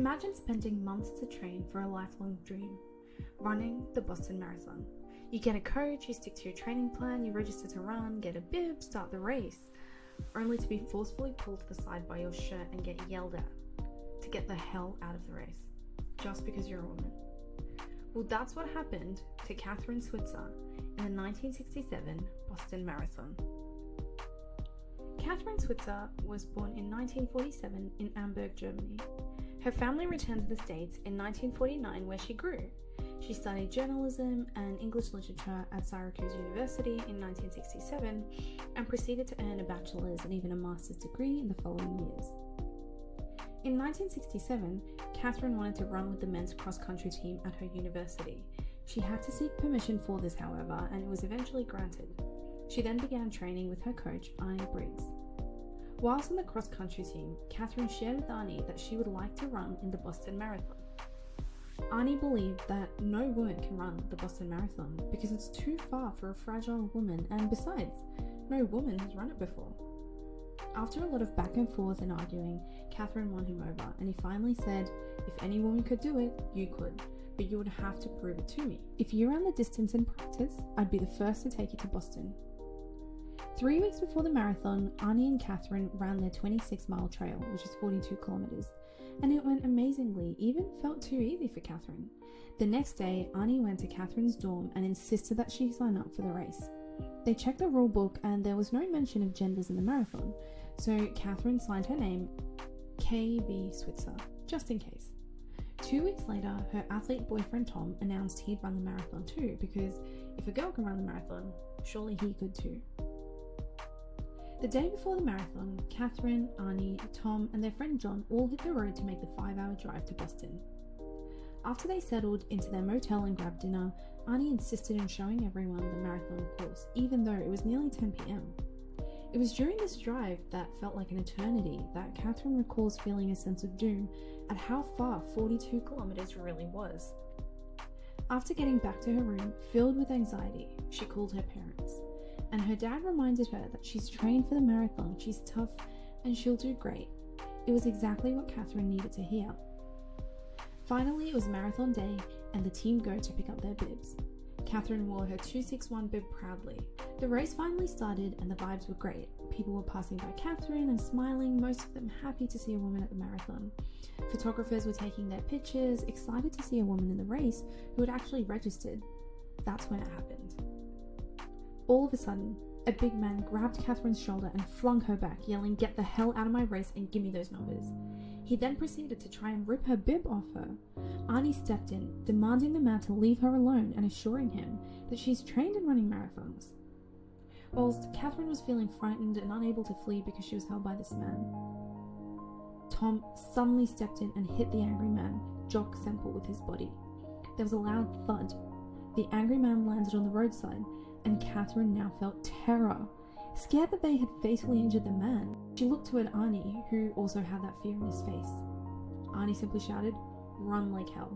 Imagine spending months to train for a lifelong dream, running the Boston Marathon. You get a coach, you stick to your training plan, you register to run, get a bib, start the race, only to be forcefully pulled to the side by your shirt and get yelled at to get the hell out of the race, just because you're a woman. Well, that's what happened to Kathrine Switzer in the 1967 Boston Marathon. Kathrine Switzer was born in 1947 in Hamburg, Germany. Her family returned to the States in 1949, where she grew. She studied journalism and English literature at Syracuse University in 1967 and proceeded to earn a bachelor's and even a master's degree in the following years. In 1967, Kathrine wanted to run with the men's cross-country team at her university. She had to seek permission for this, however, and it was eventually granted. She then began training with her coach, Arnie Briggs. Whilst on the cross-country team, Kathrine shared with Arnie that she would like to run in the Boston Marathon. Arnie believed that no woman can run the Boston Marathon because it's too far for a fragile woman, and besides, no woman has run it before. After a lot of back and forth and arguing, Kathrine won him over, and he finally said, "If any woman could do it, you could, but you would have to prove it to me. If you ran the distance in practice, I'd be the first to take you to Boston." 3 weeks before the marathon, Arnie and Kathrine ran their 26-mile trail, which is 42 kilometers, and it went amazingly, even felt too easy for Kathrine. The next day, Arnie went to Kathrine's dorm and insisted that she sign up for the race. They checked the rule book and there was no mention of genders in the marathon, so Kathrine signed her name K.B. Switzer, just in case. 2 weeks later, her athlete boyfriend Tom announced he'd run the marathon too, because if a girl can run the marathon, surely he could too. The day before the marathon, Kathrine, Arnie, Tom, and their friend John all hit the road to make the 5-hour drive to Boston. After they settled into their motel and grabbed dinner, Arnie insisted on showing everyone the marathon course, even though it was nearly 10 p.m. It was during this drive that felt like an eternity that Kathrine recalls feeling a sense of doom at how far 42 kilometers really was. After getting back to her room, filled with anxiety, she called her parents. And her dad reminded her that she's trained for the marathon, she's tough, and she'll do great. It was exactly what Kathrine needed to hear. Finally, it was marathon day, and the team go to pick up their bibs. Kathrine wore her 261 bib proudly. The race finally started, and the vibes were great. People were passing by Kathrine and smiling, most of them happy to see a woman at the marathon. Photographers were taking their pictures, excited to see a woman in the race who had actually registered. That's when it happened. All of a sudden, a big man grabbed Kathrine's shoulder and flung her back, yelling, "Get the hell out of my race and give me those numbers." He then proceeded to try and rip her bib off her. Arnie stepped in, demanding the man to leave her alone and assuring him that she's trained in running marathons. Whilst Kathrine was feeling frightened and unable to flee because she was held by this man, Tom suddenly stepped in and hit the angry man, Jock Semple, with his body. There was a loud thud. The angry man landed on the roadside, and Kathrine now felt terror. Scared that they had fatally injured the man, she looked toward Arnie, who also had that fear in his face. Arnie simply shouted, "Run like hell."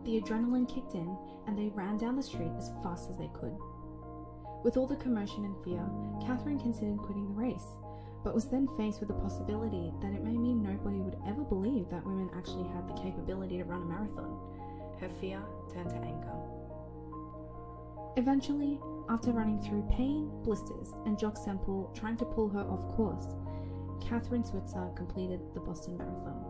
The adrenaline kicked in, and they ran down the street as fast as they could. With all the commotion and fear, Kathrine considered quitting the race, but was then faced with the possibility that it may mean nobody would ever believe that women actually had the capability to run a marathon. Her fear turned to anger. Eventually, after running through pain, blisters, and Jock Semple trying to pull her off course, Kathrine Switzer completed the Boston Marathon.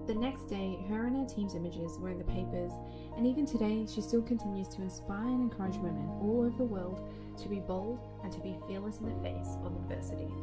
The next day, her and her team's images were in the papers, and even today, she still continues to inspire and encourage women all over the world to be bold and to be fearless in the face of adversity.